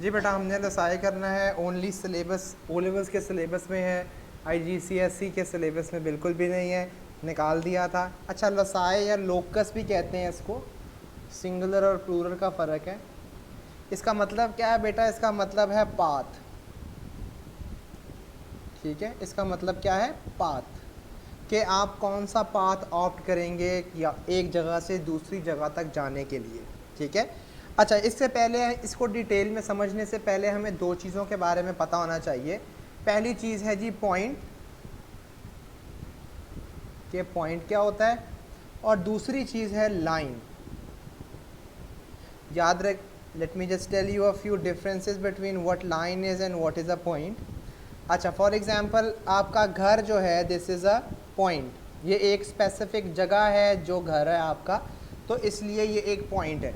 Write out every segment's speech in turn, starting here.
जी बेटा, हमने लसाई करना है ओनली सिलेबस ओ लेवल्स के सिलेबस में है, IGCSE के सिलेबस में बिल्कुल भी नहीं है, निकाल दिया था। अच्छा, लसाई या लोकस भी कहते हैं इसको, सिंगुलर और प्लूरल का फ़र्क है। इसका मतलब क्या है बेटा? इसका मतलब है पाथ। ठीक है, इसका मतलब क्या है? पाथ, कि आप कौन सा पाथ ऑप्ट करेंगे या एक जगह से दूसरी जगह तक जाने के लिए। ठीक है। अच्छा, इससे पहले इसको डिटेल में समझने से पहले हमें दो चीज़ों के बारे में पता होना चाहिए। पहली चीज़ है जी पॉइंट, कि पॉइंट क्या होता है, और दूसरी चीज़ है लाइन। याद रख, let me just tell you a few differences between what line is and what is a point. अच्छा, फॉर एग्जांपल आपका घर जो है, दिस इज़ अ पॉइंट, ये एक स्पेसिफिक जगह है जो घर है आपका, तो इसलिए ये एक पॉइंट है।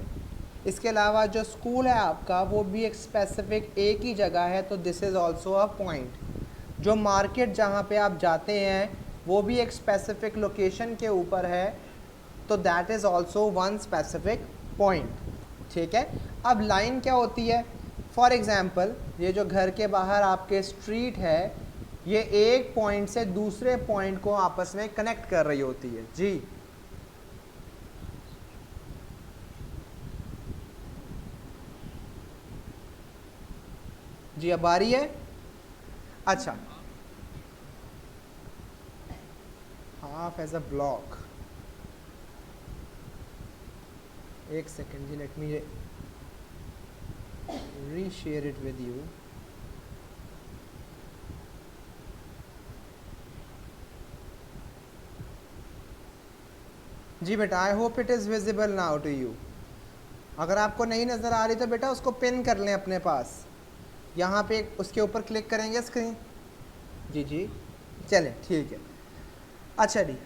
इसके अलावा जो स्कूल है आपका वो भी एक स्पेसिफिक एक ही जगह है, तो this is also a point. जो मार्केट जहाँ पे आप जाते हैं वो भी एक स्पेसिफिक लोकेशन के ऊपर है, तो that is also one specific point. ठीक है। अब लाइन क्या होती है? फॉर एग्ज़ाम्पल, ये जो घर के बाहर आपके स्ट्रीट है, ये एक पॉइंट से दूसरे पॉइंट को आपस में कनेक्ट कर रही होती है। जी जी, अब आ रही है? अच्छा, हाफ एज अ ब्लॉक, एक सेकेंड जी, let me reshare it with you. जी बेटा, I hope it is visible now to you. अगर आपको नहीं नज़र आ रही तो बेटा उसको पिन कर लें अपने पास, यहाँ पे उसके ऊपर क्लिक करेंगे स्क्रीन। जी जी, चलें ठीक है। अच्छा जी,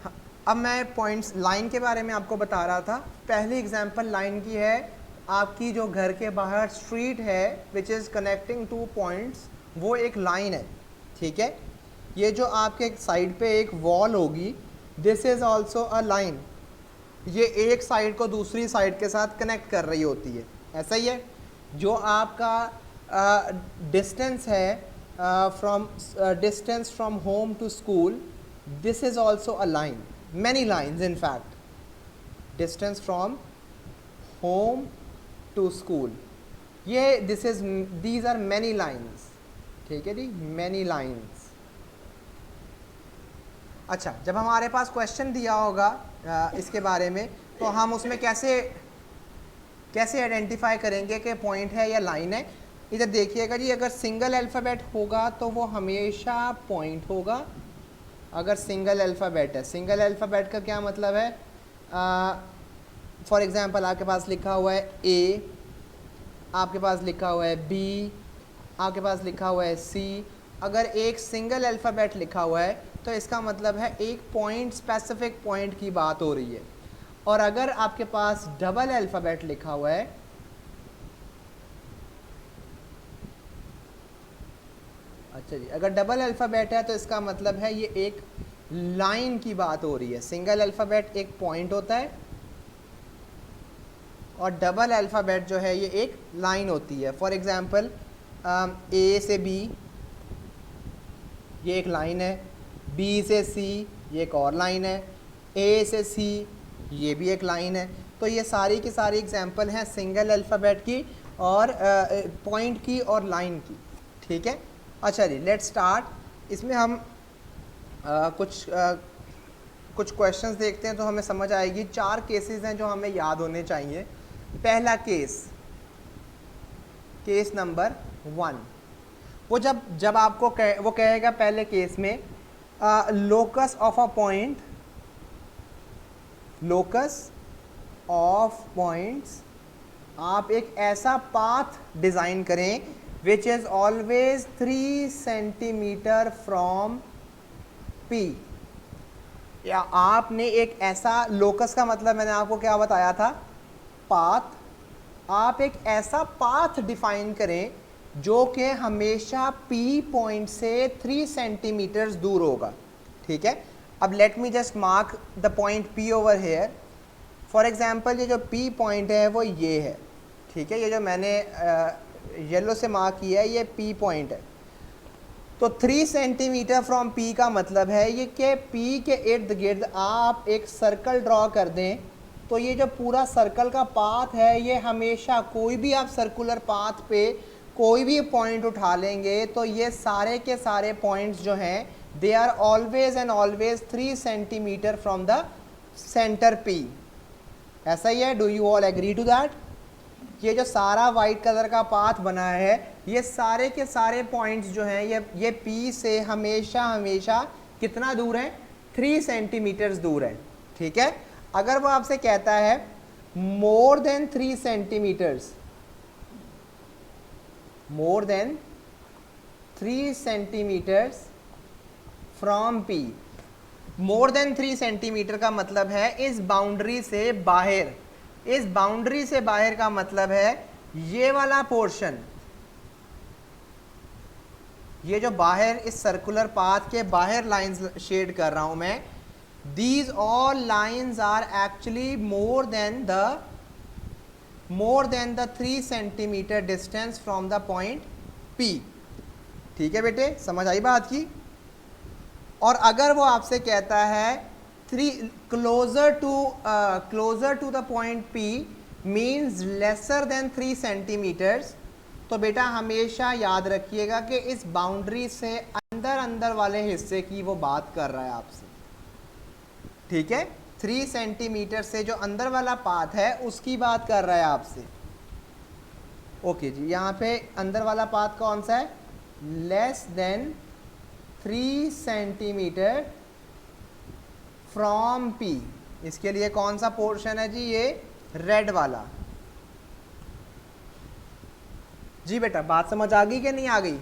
अब मैं पॉइंट्स लाइन के बारे में आपको बता रहा था। पहली एग्जांपल लाइन की है, आपकी जो घर के बाहर स्ट्रीट है which is connecting two points, वो एक लाइन है। ठीक है। ये जो आपके साइड पे एक वॉल होगी, this is also a line. ये एक साइड को दूसरी साइड के साथ कनेक्ट कर रही होती है, ऐसा ही है। जो आपका डिस्टेंस है from distance from home to school, this is also a line, many lines in fact. Distance from home to school, ये this is these are many lines. ठीक है जी, मैनी लाइन्स। अच्छा, जब हमारे पास क्वेश्चन दिया होगा इसके बारे में, तो हम उसमें कैसे कैसे आइडेंटिफाई करेंगे कि पॉइंट है या लाइन है? इधर देखिएगा जी, अगर सिंगल अल्फ़ाबेट होगा तो वो हमेशा पॉइंट होगा। अगर सिंगल अल्फ़ाबेट है, सिंगल अल्फ़ाबेट का क्या मतलब है? फॉर एग्ज़ाम्पल आपके पास लिखा हुआ है ए, आपके पास लिखा हुआ है बी, आपके पास लिखा हुआ है सी। अगर एक सिंगल अल्फ़ाबेट लिखा हुआ है तो इसका मतलब है एक पॉइंट, स्पेसिफिक पॉइंट की बात हो रही है। और अगर आपके पास डबल अल्फ़ाबेट लिखा हुआ है, अच्छा जी, अगर डबल अल्फ़ाबेट है तो इसका मतलब है ये एक लाइन की बात हो रही है। सिंगल अल्फ़ाबेट एक पॉइंट होता है और डबल अल्फ़ाबेट जो है ये एक लाइन होती है। फॉर एग्ज़ाम्पल, ए से बी, ये एक लाइन है। बी से सी, ये एक और लाइन है। ए से सी, ये भी एक लाइन है। तो ये सारी की सारी एग्जांपल हैं सिंगल अल्फ़ाबेट की और पॉइंट की और लाइन की। ठीक है। अच्छा जी, लेट्स स्टार्ट। इसमें हम कुछ क्वेश्चंस देखते हैं तो हमें समझ आएगी। 4 केसेस हैं जो हमें याद होने चाहिए। पहला केस, केस नंबर 1, वो जब जब आपको वो कहेगा पहले केस में locus of a point, locus of points, आप एक ऐसा पाथ डिज़ाइन करें which is always 3 centimetre from P. या आपने एक ऐसा, लोकस का मतलब मैंने आपको क्या बताया था? पाथ। आप एक ऐसा पाथ डिफाइन करें जो कि हमेशा पी पॉइंट से 3 सेंटीमीटर्स दूर होगा। ठीक है। अब late me just mark the point P over here. For example, ये जो पी पॉइंट है वो ये है। ठीक है, ये जो मैंने येलो से मार्क किया है, ये पी पॉइंट है। तो 3 सेंटीमीटर फ्रॉम पी का मतलब है ये कि पी के इर्द गिर्द आप एक सर्कल ड्रॉ कर दें, तो ये जो पूरा सर्कल का पाथ है ये हमेशा कोई भी आप सर्कुलर पाथ पे कोई भी पॉइंट उठा लेंगे तो ये सारे के सारे पॉइंट्स जो हैं they are always and always 3 centimetre from the centre P. ऐसा ही है, do you all agree to that? ये जो सारा वाइट कलर का पाथ बना है ये सारे के सारे पॉइंट्स जो हैं ये पी से हमेशा हमेशा कितना दूर है? 3 सेंटीमीटर्स दूर है। ठीक है, अगर वो आपसे कहता है more than 3 centimetres, more than 3 centimetres from P, more than 3 centimetre का मतलब है इस बाउंड्री से बाहर, इस बाउंड्री से बाहर का मतलब है ये वाला पोर्शन, ये जो बाहर इस सर्कुलर पाथ के बाहर लाइंस शेड कर रहा हूं मैं, these all lines are actually more than the 3 centimetre distance from the point P। ठीक है बेटे, समझ आई बात की? और अगर वो आपसे कहता है closer to the point P means lesser than 3 centimetres, तो बेटा हमेशा याद रखिएगा कि इस बाउंड्री से अंदर अंदर वाले हिस्से की वो बात कर रहा है आपसे। ठीक है, 3 सेंटीमीटर से जो अंदर वाला पाथ है उसकी बात कर रहा है आपसे। ओके जी, यहाँ पे अंदर वाला पाथ कौन सा है? Less than 3 centimetre from P। इसके लिए कौन सा पोर्शन है जी? ये रेड वाला। जी बेटा, बात समझ आ गई कि नहीं आ गई?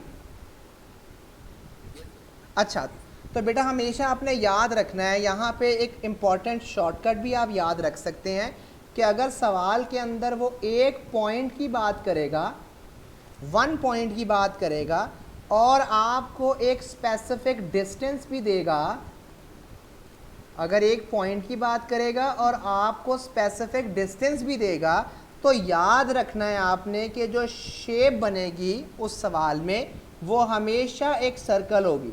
अच्छा, तो बेटा हमेशा आपने याद रखना है, यहाँ पे एक इम्पॉर्टेंट शॉर्टकट भी आप याद रख सकते हैं कि अगर सवाल के अंदर वो एक पॉइंट की बात करेगा, 1 पॉइंट की बात करेगा और आपको एक स्पेसिफिक डिस्टेंस भी देगा, अगर एक पॉइंट की बात करेगा और आपको स्पेसिफिक डिस्टेंस भी देगा, तो याद रखना है आपने कि जो शेप बनेगी उस सवाल में वो हमेशा एक सर्कल होगी।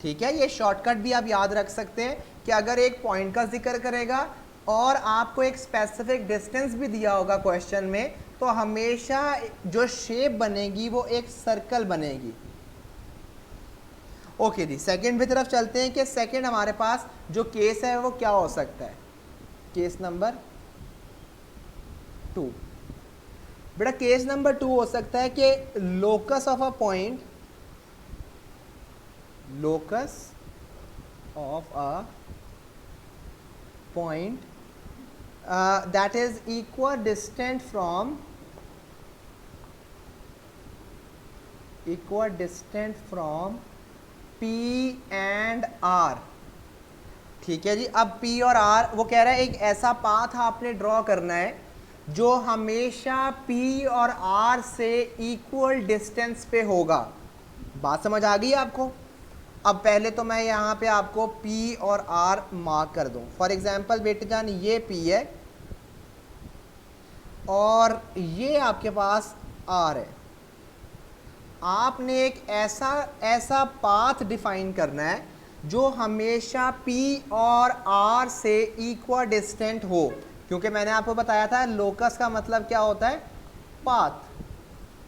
ठीक है, ये शॉर्टकट भी आप याद रख सकते हैं कि अगर एक पॉइंट का जिक्र करेगा और आपको एक स्पेसिफिक डिस्टेंस भी दिया होगा क्वेश्चन में, तो हमेशा जो शेप बनेगी वो एक सर्कल बनेगी। ओके जी, सेकंड की तरफ चलते हैं कि सेकंड हमारे पास जो केस है वो क्या हो सकता है? Case number 2। बेटा केस नंबर 2 हो सकता है कि locus of a point, locus of a point that is equidistant from P and R। ठीक है जी, अब P और R वो कह रहा है एक ऐसा पाथ आपने ड्रॉ करना है जो हमेशा P और R से इक्वल डिस्टेंस पे होगा। बात समझ आ गई आपको? अब पहले तो मैं यहाँ पे आपको P और R मार्क कर दूँ। फॉर एग्जाम्पल बेटे जान ये P है और ये आपके पास R है। आपने एक ऐसा पाथ डिफाइन करना है जो हमेशा P और R से इक्वल डिस्टेंट हो, क्योंकि मैंने आपको बताया था लोकस का मतलब क्या होता है? पाथ।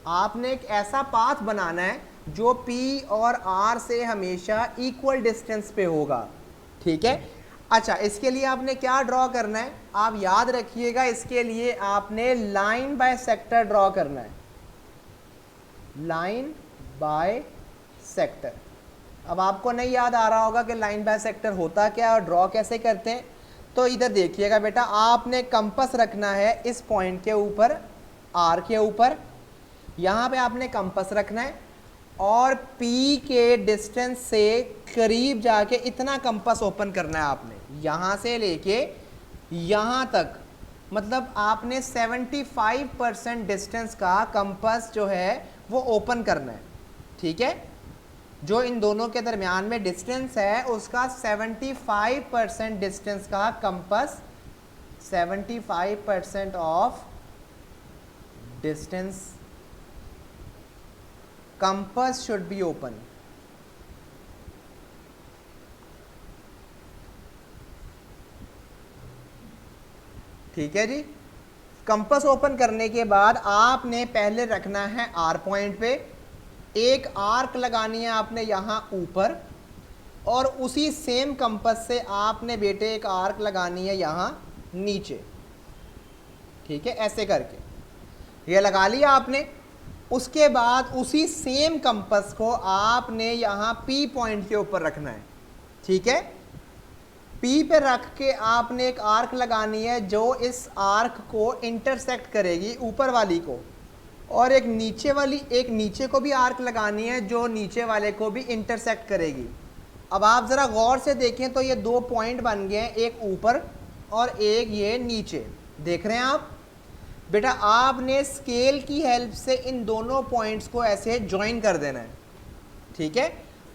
आपने एक ऐसा पाथ बनाना है जो P और R से हमेशा इक्वल डिस्टेंस पे होगा। ठीक है, अच्छा इसके लिए आपने क्या ड्रॉ करना है? आप याद रखिएगा, इसके लिए आपने लाइन बाय सेक्टर ड्रॉ करना है, लाइन बाय सेक्टर। अब आपको नहीं याद आ रहा होगा कि लाइन बाय सेक्टर होता क्या और ड्रॉ कैसे करते हैं, तो इधर देखिएगा बेटा, आपने कंपास रखना है इस पॉइंट के ऊपर, R के ऊपर, यहाँ पे आपने कंपास रखना है और P के डिस्टेंस से करीब जाके इतना कंपास ओपन करना है आपने, यहाँ से लेके यहाँ तक, मतलब आपने 75% डिस्टेंस का कंपास जो है वो ओपन करना है। ठीक है, जो इन दोनों के दरमियान में डिस्टेंस है उसका 75% डिस्टेंस का compass, 75% of distance compass should be open. ठीक है जी। कंपास ओपन करने के बाद आपने पहले रखना है आर पॉइंट पे, एक आर्क लगानी है आपने यहां ऊपर, और उसी सेम कंपास से आपने बेटे एक आर्क लगानी है यहां नीचे। ठीक है, ऐसे करके ये लगा लिया आपने। उसके बाद उसी सेम कंपास को आपने यहां पी पॉइंट के ऊपर रखना है। ठीक है, पी पे रख के आपने एक आर्क लगानी है जो इस आर्क को इंटरसेक्ट करेगी, ऊपर वाली को, और एक नीचे को भी आर्क लगानी है जो नीचे वाले को भी इंटरसेक्ट करेगी। अब आप ज़रा गौर से देखें तो ये दो पॉइंट बन गए हैं, एक ऊपर और एक ये नीचे। देख रहे हैं आप बेटा? आपने स्केल की हेल्प से इन दोनों पॉइंट्स को ऐसे ज्वाइन कर देना है। ठीक है,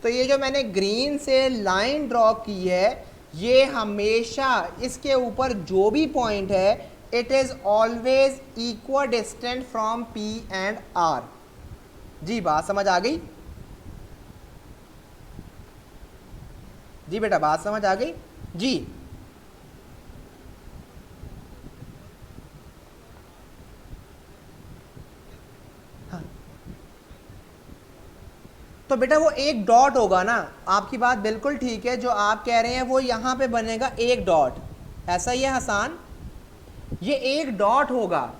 तो ये जो मैंने ग्रीन से लाइन ड्रॉ की है, ये हमेशा इसके ऊपर जो भी पॉइंट है, it is always equal distant from P and R. जी बात समझ आ गई? जी बेटा बात समझ आ गई जी? हाँ, तो बेटा वो एक डॉट होगा ना। आपकी बात बिल्कुल ठीक है, जो आप कह रहे हैं वो यहां पे बनेगा एक डॉट। ऐसा ही है हसान, ये एक डॉट होगा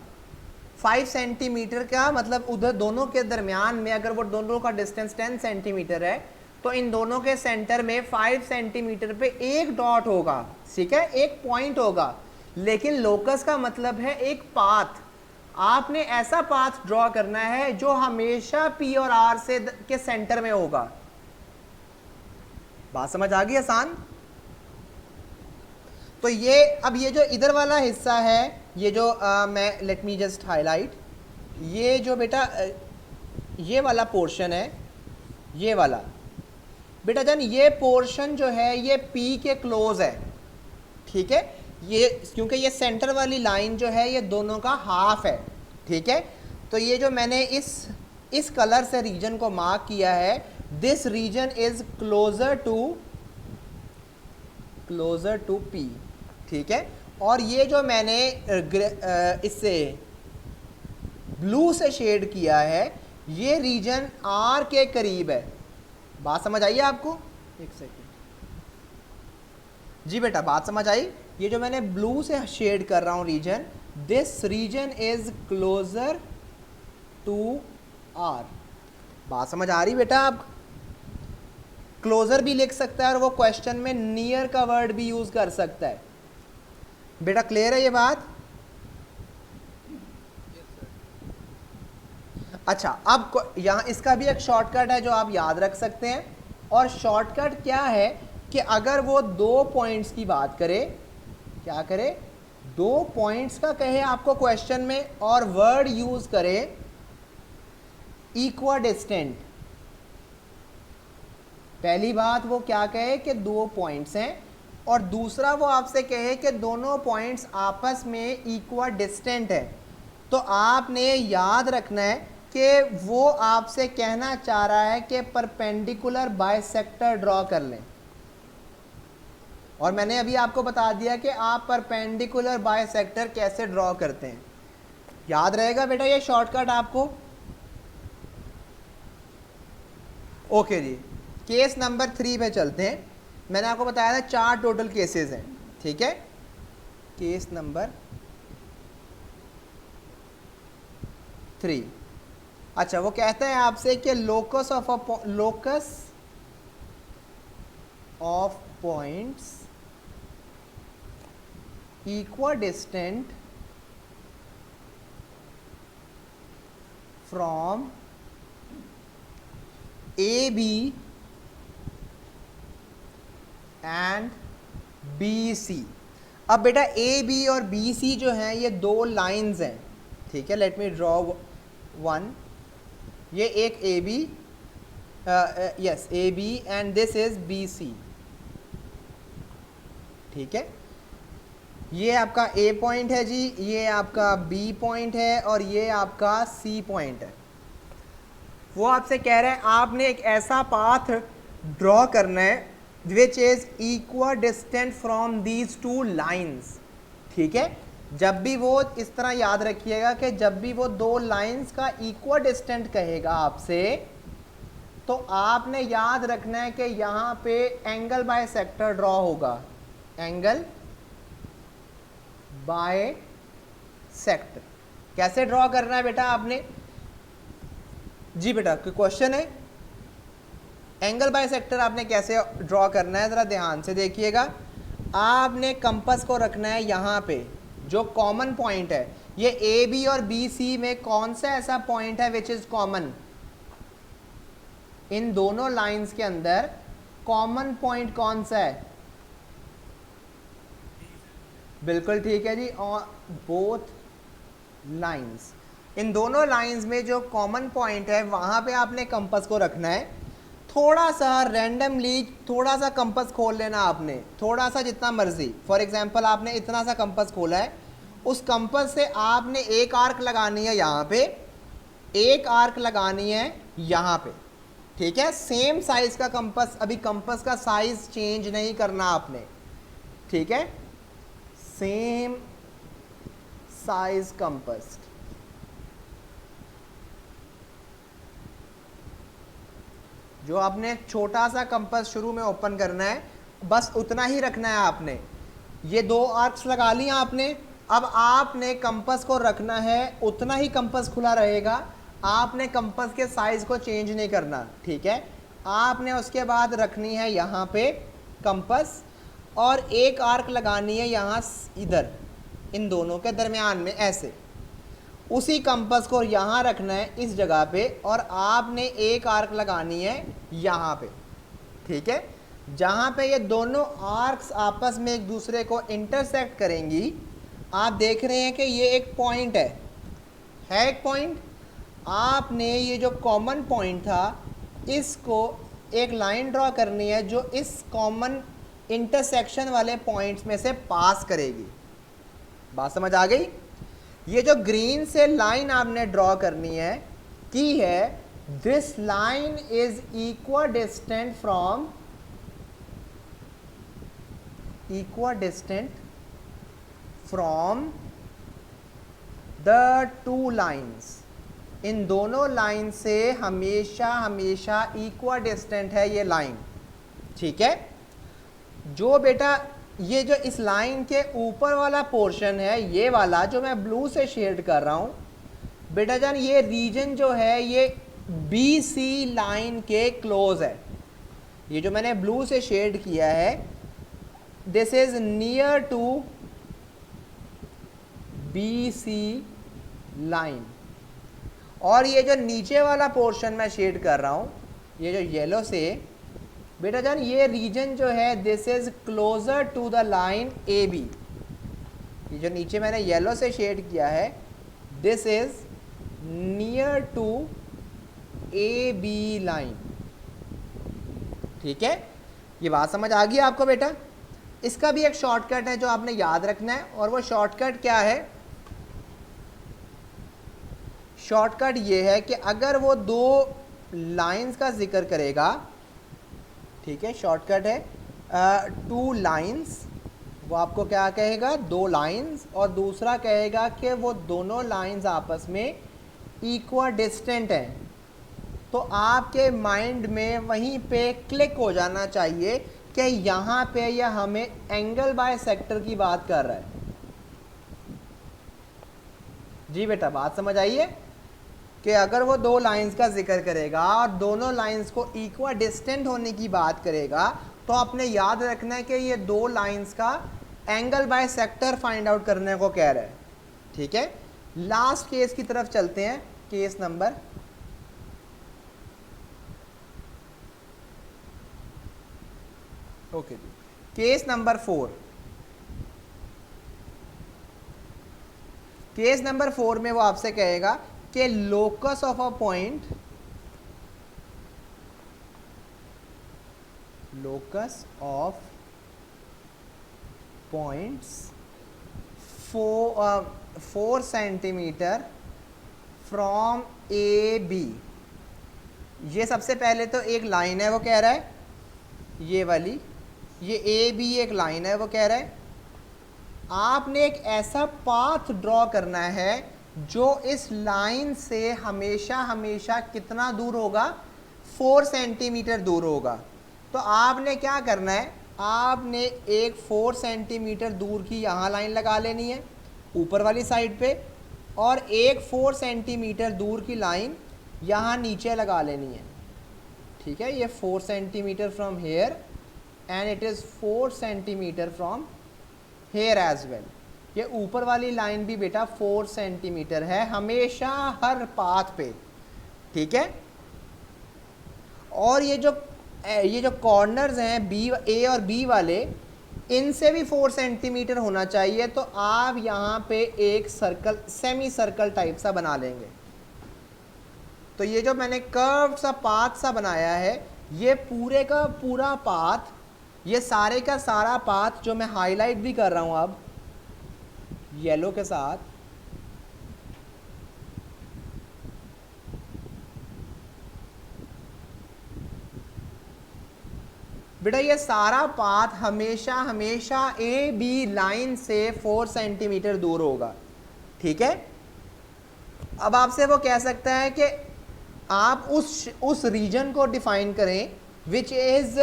5 सेंटीमीटर का, मतलब उधर दोनों के दरमियान में अगर वो दोनों का डिस्टेंस 10 सेंटीमीटर है तो इन दोनों के सेंटर में 5 सेंटीमीटर पे एक डॉट होगा। ठीक है, एक पॉइंट होगा। लेकिन लोकस का मतलब है एक पाथ। आपने ऐसा पाथ ड्रॉ करना है जो हमेशा पी और आर से के सेंटर में होगा। बात समझ आ गई आसान? तो ये अब ये जो इधर वाला हिस्सा है, ये जो मैं लेट मी जस्ट हाईलाइट, ये जो बेटा ये वाला पोर्शन है, ये वाला बेटा जान, ये पोर्शन जो है ये P के क्लोज है। ठीक है, ये क्योंकि ये सेंटर वाली लाइन जो है ये दोनों का हाफ है। ठीक है, तो ये जो मैंने इस कलर से रीजन को मार्क किया है, this region is closer to P। ठीक है, और ये जो मैंने इससे ब्लू से शेड किया है, ये रीजन R के करीब है। बात समझ आई आपको? एक सेकेंड जी बेटा, बात समझ आई? ये जो मैंने ब्लू से शेड कर रहा हूं region, this region is closer to R। बात समझ आ रही बेटा? आप क्लोजर भी लिख सकता है और वो क्वेश्चन में नियर का वर्ड भी यूज कर सकता है। बेटा क्लियर है ये बात? अच्छा, अब यहाँ इसका भी एक शॉर्टकट है जो आप याद रख सकते हैं। और शॉर्टकट क्या है कि अगर वो दो पॉइंट्स की बात करे, क्या करे, दो पॉइंट्स का कहे आपको क्वेश्चन में, और वर्ड यूज करे इक्वाडिस्टेंट। पहली बात वो क्या कहे कि दो पॉइंट्स हैं, और दूसरा वो आपसे कहे कि दोनों पॉइंट्स आपस में इक्वाडिस्टेंट है, तो आपने याद रखना है कि वो आपसे कहना चाह रहा है कि परपेंडिकुलर बाइसेक्टर ड्रॉ कर लें। और मैंने अभी आपको बता दिया कि आप परपेंडिकुलर बाइसेक्टर कैसे ड्रॉ करते हैं। याद रहेगा बेटा ये शॉर्टकट आपको? ओके जी, केस नंबर 3 पे चलते हैं। मैंने आपको बताया था 4 टोटल केसेस हैं। ठीक है, केस नंबर 3। अच्छा, वो कहता है आपसे कि locus of points equidistant from AB and BC। अब बेटा AB और BC जो हैं ये दो लाइंस हैं। ठीक है, लेट मी ड्रॉ वन। ये एक AB, yes AB, and this is BC। ठीक है, ये आपका ए पॉइंट है जी, ये आपका बी पॉइंट है और ये आपका सी पॉइंट है। वो आपसे कह रहे हैं आपने एक ऐसा पाथ ड्रॉ करना है which is equal distant from these two lines. ठीक है, जब भी वो इस तरह याद रखिएगा कि जब भी वो दो लाइंस का इक्वल डिस्टेंट कहेगा आपसे, तो आपने याद रखना है कि यहां पे एंगल बाय सेक्टर ड्रॉ होगा, एंगल बाय सेक्टर। कैसे ड्रॉ करना है बेटा आपने? जी बेटा, कोई क्वेश्चन है? एंगल बाय सेक्टर आपने कैसे ड्रॉ करना है, जरा ध्यान से देखिएगा। आपने कंपास को रखना है यहाँ पे, जो कॉमन पॉइंट है। ये ए बी और बी सी में कौन सा ऐसा पॉइंट है विच इज कॉमन? इन दोनों लाइंस के अंदर कॉमन पॉइंट कौन सा है? बिल्कुल ठीक है जी, और बोथ लाइंस, इन दोनों लाइंस में जो कॉमन पॉइंट है वहां पे आपने कंपास को रखना है। थोड़ा सा रैंडमली थोड़ा सा कंपास खोल लेना आपने, थोड़ा सा जितना मर्जी। फॉर एग्जांपल आपने इतना सा कंपास खोला है, उस कंपास से आपने एक आर्क लगानी है यहाँ पे, एक आर्क लगानी है यहाँ पे। ठीक है, सेम साइज का कंपास, अभी कंपास का साइज चेंज नहीं करना आपने। ठीक है, सेम साइज कंपास। जो आपने छोटा सा कंपास शुरू में ओपन करना है, बस उतना ही रखना है आपने। ये दो आर्क्स लगा लिया आपने, अब आपने कंपास को रखना है, उतना ही कंपास खुला रहेगा। आपने कंपास के साइज को चेंज नहीं करना। ठीक है, आपने उसके बाद रखनी है यहाँ पे कंपास, और एक आर्क लगानी है यहाँ इधर, इन दोनों के दरमियान में ऐसे। उसी कंपास को यहाँ रखना है इस जगह पे, और आपने एक आर्क लगानी है यहाँ पे। ठीक है, जहाँ पे ये दोनों आर्क्स आपस में एक दूसरे को इंटरसेक्ट करेंगी, आप देख रहे हैं कि ये एक पॉइंट है एक पॉइंट। आपने ये जो कॉमन पॉइंट था, इसको एक लाइन ड्रॉ करनी है जो इस कॉमन इंटरसेक्शन वाले पॉइंट्स में से पास करेगी। बात समझ आ गई? ये जो ग्रीन से लाइन आपने ड्रॉ करनी है की है, this line is equal distant from the two lines. इन दोनों लाइन से हमेशा हमेशा इक्वल डिस्टेंट है ये लाइन। ठीक है, जो बेटा ये जो इस लाइन के ऊपर वाला पोर्शन है, ये वाला जो मैं ब्लू से शेड कर रहा हूँ बेटा जान, ये रीजन जो है ये बी सी लाइन के क्लोज है। ये जो मैंने ब्लू से शेड किया है, this is near to B C line. और ये जो नीचे वाला पोर्शन मैं शेड कर रहा हूँ, ये जो येलो से बेटा जान, ये रीजन जो है this is closer to the line A B. ये जो नीचे मैंने येलो से शेड किया है, this is near to A B line. ठीक है, ये बात समझ आ गई आपको बेटा? इसका भी एक शॉर्टकट है जो आपने याद रखना है, और वो शॉर्टकट क्या है? शॉर्टकट ये है कि अगर वो दो लाइंस का जिक्र करेगा, ठीक है, शॉर्टकट है टू लाइंस, वो आपको क्या कहेगा? दो लाइंस, और दूसरा कहेगा कि वो दोनों लाइंस आपस में इक्वल डिस्टेंट हैं। तो आपके माइंड में वहीं पे क्लिक हो जाना चाहिए कि यहाँ पे यह हमें एंगल बाय सेक्टर की बात कर रहा है। जी बेटा, बात समझ आई है कि अगर वो दो लाइंस का जिक्र करेगा और दोनों लाइंस को इक्वल डिस्टेंट होने की बात करेगा, तो आपने याद रखना है कि ये दो लाइंस का angle by sector find out करने को कह रहा है। ठीक है, लास्ट केस की तरफ चलते हैं, केस नंबर ओके जी, केस नंबर 4। केस नंबर 4 में वो आपसे कहेगा कि locus of a point, locus of points 4 centimetre from A B. ये सबसे पहले तो एक लाइन है, वो कह रहा है ये वाली, ये ए बी एक लाइन है, वो कह रहा है आपने एक ऐसा पाथ ड्रॉ करना है जो इस लाइन से हमेशा हमेशा कितना दूर होगा, 4 सेंटीमीटर दूर होगा। तो आपने क्या करना है, आपने एक 4 सेंटीमीटर दूर की यहाँ लाइन लगा लेनी है ऊपर वाली साइड पे, और एक 4 सेंटीमीटर दूर की लाइन यहाँ नीचे लगा लेनी है। ठीक है, ये 4 centimetre from here and it is 4 centimetre from here as well. ये ऊपर वाली लाइन भी बेटा 4 सेंटीमीटर है हमेशा हर पाथ पे। ठीक है, और ये जो कॉर्नर्स हैं बी, ए और बी वाले, इनसे भी 4 सेंटीमीटर होना चाहिए। तो आप यहाँ पे एक सर्कल, सेमी सर्कल टाइप सा बना लेंगे। तो ये जो मैंने कर्व सा पाथ सा बनाया है, ये पूरे का पूरा पाथ, ये सारे का सारा पाथ जो मैं हाईलाइट भी कर रहा हूँ अब येलो के साथ, बेटा ये सारा पाथ हमेशा हमेशा ए बी लाइन से 4 सेंटीमीटर दूर होगा। ठीक है, अब आपसे वो कह सकता है कि आप उस रीजन को डिफाइन करें which is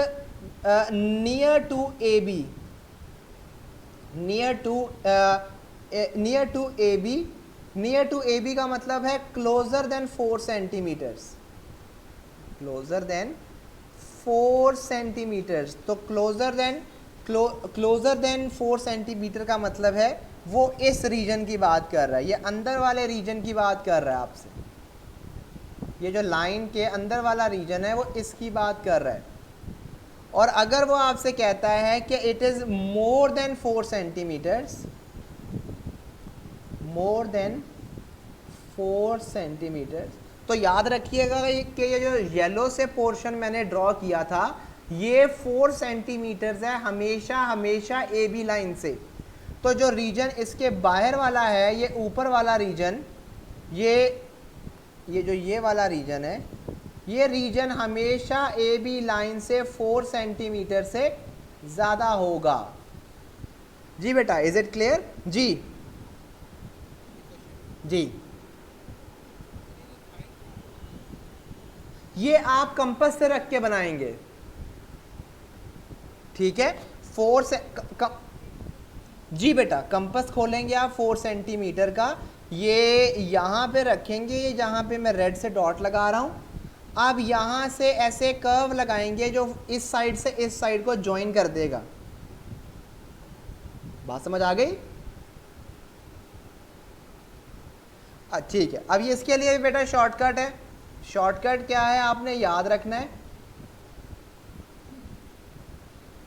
near to A B, near to A B का मतलब है closer than 4 centimetres, closer than 4 centimetres. तो क्लोजर देन 4 सेंटीमीटर का मतलब है वो इस रीजन की बात कर रहा है, ये अंदर वाले रीजन की बात कर रहा है आपसे। ये जो लाइन के अंदर वाला रीजन है वो इसकी बात कर रहा है। और अगर वो आपसे कहता है कि it is more than 4 centimetres, more than 4 centimetres, तो याद रखिएगा कि ये जो येलो से पोर्शन मैंने ड्रॉ किया था ये 4 सेंटीमीटर्स है हमेशा हमेशा ए बी लाइन से। तो जो रीजन इसके बाहर वाला है, ये ऊपर वाला रीजन, ये जो ये वाला रीजन है, ये रीजन हमेशा ए बी लाइन से 4 सेंटीमीटर से ज़्यादा होगा। जी बेटा, इज इट क्लियर? जी जी, ये आप कंपास से रख के बनाएंगे। ठीक है, 4 से जी बेटा, कंपास खोलेंगे आप 4 सेंटीमीटर का, ये यहाँ पे रखेंगे, ये जहाँ पे मैं रेड से डॉट लगा रहा हूँ। अब यहाँ से ऐसे कर्व लगाएंगे जो इस साइड से इस साइड को ज्वाइन कर देगा। बात समझ आ गई? ठीक है, अब ये इसके लिए भी बेटा शॉर्टकट है। शॉर्टकट क्या है आपने याद रखना है।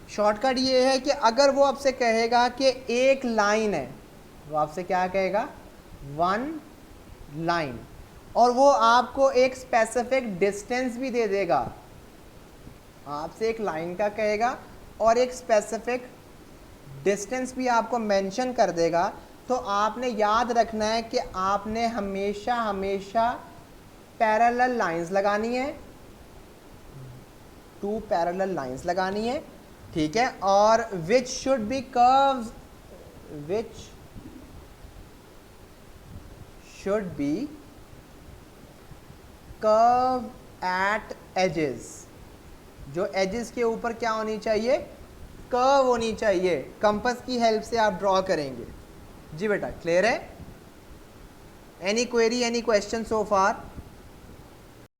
शॉर्टकट ये है कि अगर वो आपसे कहेगा कि एक लाइन है, वो आपसे क्या कहेगा, 1 लाइन, और वो आपको एक स्पेसिफिक डिस्टेंस भी दे देगा। आपसे एक लाइन का कहेगा और एक स्पेसिफिक डिस्टेंस भी आपको मेंशन कर देगा। तो आपने याद रखना है कि आपने हमेशा हमेशा पैरेलल लाइंस लगानी है, 2 पैरेलल लाइंस लगानी है। ठीक है, और which should be curves, which should be curve at edges, जो एजेस के ऊपर क्या होनी चाहिए, कर्व होनी चाहिए। कंपास की हेल्प से आप ड्रॉ करेंगे। जी बेटा, क्लियर है? Any query, any question so फार?